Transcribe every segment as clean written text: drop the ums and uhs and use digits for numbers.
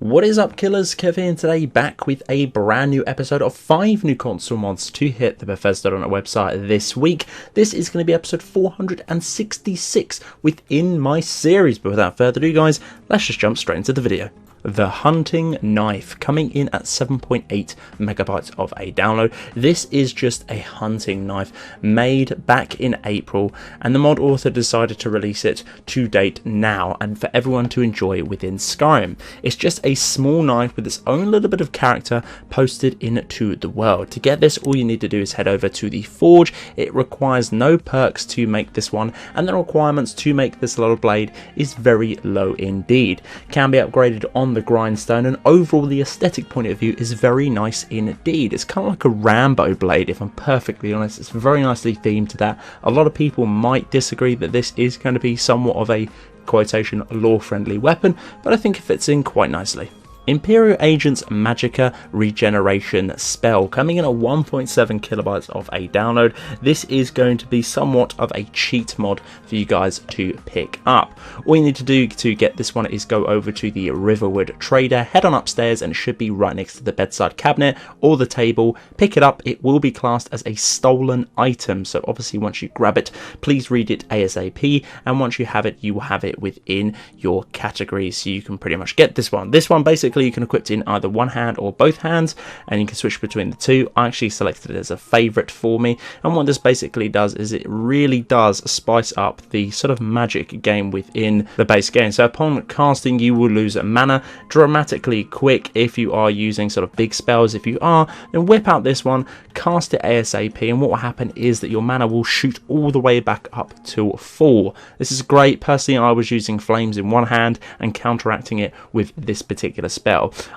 What is up, killers? Kev here, and today back with a brand new episode of 5 new console mods to hit the Bethesda.net website this week. This is going to be episode 466 within my series, but without further ado guys, let's just jump straight into the video. The Hunting Knife, coming in at 7.8 megabytes of a download. This is just a hunting knife made back in April, and the mod author decided to release it to date now and for everyone to enjoy within Skyrim. It's just a small knife with its own little bit of character posted into the world. To get this, all you need to do is head over to the Forge. It requires no perks to make this one, and the requirements to make this little blade is very low indeed. Can be upgraded on the grindstone, and overall the aesthetic point of view is very nice indeed. It's kind of like a Rambo blade, if I'm perfectly honest. It's very nicely themed to that. A lot of people might disagree that this is going to be somewhat of a quotation lore friendly weapon, but I think it fits in quite nicely. Imperial Agents Magicka Regeneration Spel, coming in at 1.7 kilobytes of a download. This is going to be somewhat of a cheat mod for you guys to pick up. All you need to do to get this one is go over to the Riverwood Trader, head on upstairs, and it should be right next to the bedside cabinet or the table. Pick it up. It will be classed as a stolen item, so obviously once you grab it, please read it ASAP, and once you have it, you will have it within your category, so you can pretty much get this one. This one basically you can equip it in either one hand or both hands, and you can switch between the two. I actually selected it as a favorite for me, and what this basically does is it really does spice up the sort of magic game within the base game. So upon casting, you will lose mana dramatically quick if you are using sort of big spells. If you are, then whip out this one, cast it ASAP, and what will happen is that your mana will shoot all the way back up to full. This is great. Personally, I was using flames in one hand and counteracting it with this particular spell.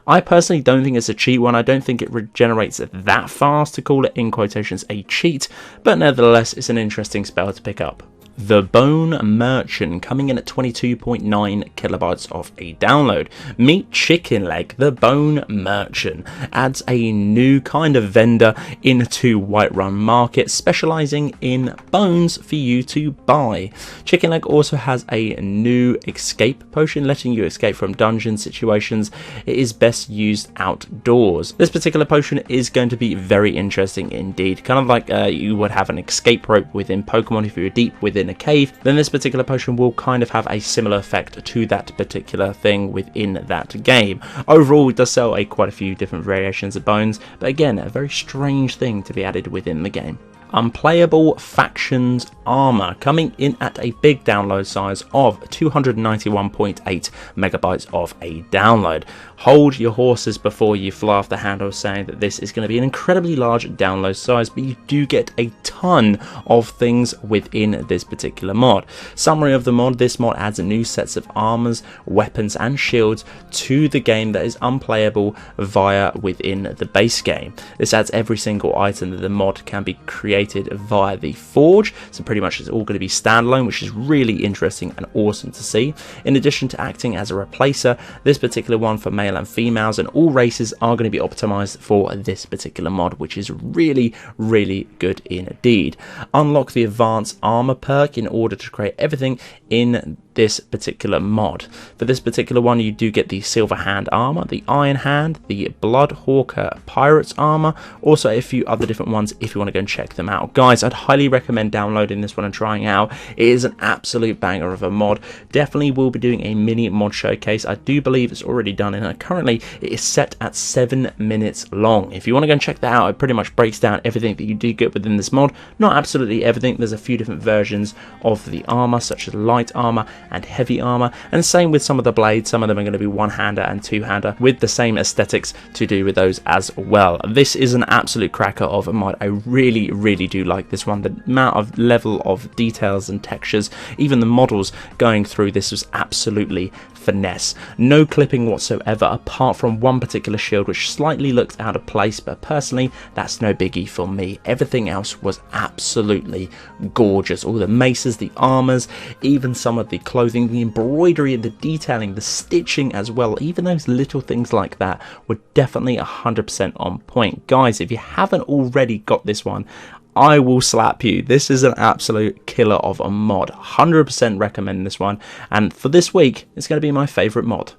I personally don't think it's a cheat one. I don't think it regenerates that fast to call it in quotations a cheat, but nevertheless it's an interesting spell to pick up. The Bone Merchant, coming in at 22.9 kilobytes of a download. Meet Chicken Leg, the Bone Merchant. Adds a new kind of vendor into Whiterun Market, specializing in bones for you to buy. Chicken Leg also has a new escape potion, letting you escape from dungeon situations. It is best used outdoors. This particular potion is going to be very interesting indeed. Kind of like you would have an escape rope within Pokemon if you were deep within a cave, then this particular potion will kind of have a similar effect to that particular thing within that game. Overall, it does sell quite a few different variations of bones, but again, a very strange thing to be added within the game. Unplayable Factions Armor, coming in at a big download size of 291.8 megabytes of a download. Hold your horses before you fly off the handle, saying that this is going to be an incredibly large download size, but you do get a ton of things within this particular mod. Summary of the mod: this mod adds new sets of armors, weapons and shields to the game that is unplayable via within the base game. This adds every single item that the mod can be created via the Forge, so pretty much it's all going to be standalone, which is really interesting and awesome to see. In addition to acting as a replacer, this particular one for male and females and all races are going to be optimized for this particular mod, which is really good indeed. Unlock the advanced armor perk in order to create everything in this particular mod. For this particular one, you do get the Silver Hand armor, the Iron Hand, the Bloodhawker Pirate's armor, also a few other different ones if you want to go and check them out. Guys, I'd highly recommend downloading this one and trying out. It is an absolute banger of a mod. Definitely will be doing a mini mod showcase. I do believe it's already done, and currently it is set at 7 minutes long. If you want to go and check that out, it pretty much breaks down everything that you do get within this mod. Not absolutely everything. There's a few different versions of the armor, such as light armor and heavy armor, and same with some of the blades. Some of them are going to be one-hander and two-hander with the same aesthetics to do with those as well. This is an absolute cracker of a mod. I really do like this one. The amount of level of details and textures, even the models going through this, was absolutely finesse. No clipping whatsoever, apart from one particular shield which slightly looked out of place, but personally that's no biggie for me. Everything else was absolutely gorgeous. All the maces, the armors, even some of the clothing, the embroidery and the detailing, the stitching as well, even those little things like that were definitely 100% on point. Guys, if you haven't already got this one, I will slap you. This is an absolute killer of a mod. 100% recommend this one, and for this week it's going to be my favorite mod.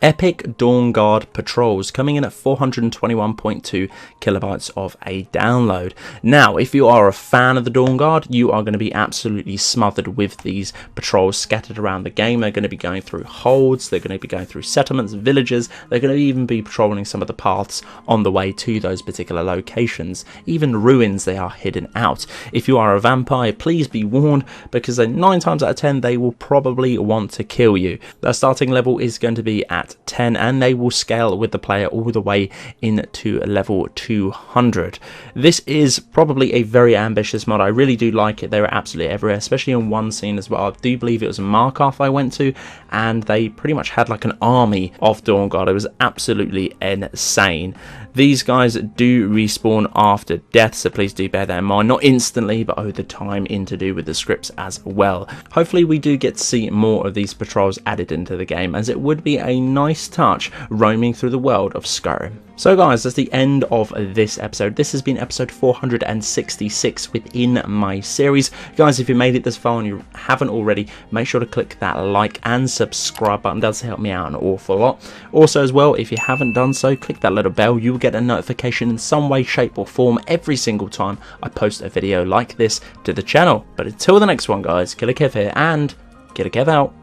Epic Dawnguard Patrols, coming in at 421.2 kilobytes of a download. Now, if you are a fan of the Dawnguard, you are going to be absolutely smothered with these patrols scattered around the game. They're going to be going through holds, they're going to be going through settlements, villages, they're going to even be patrolling some of the paths on the way to those particular locations. Even ruins, they are hidden out. If you are a vampire, please be warned, because 9 times out of 10 they will probably want to kill you. Their starting level is going to be at 10, and they will scale with the player all the way into level 200. This is probably a very ambitious mod. I really do like it. They're absolutely everywhere, especially in one scene as well. I do believe it was Markarth I went to, and they pretty much had like an army of Dawnguard. It was absolutely insane. These guys do respawn after death, so please do bear that in mind. Not instantly, but over the time in to do with the scripts as well. Hopefully we do get to see more of these patrols added into the game, as it would be a nice touch roaming through the world of Skyrim. So guys, that's the end of this episode. This has been episode 466 within my series. Guys, if you made it this far and you haven't already, make sure to click that like and subscribe button. It does help me out an awful lot. Also as well, if you haven't done so, click that little bell. You will get a notification in some way, shape or form every single time I post a video like this to the channel. But until the next one guys, Killerkev here, and Killerkev out.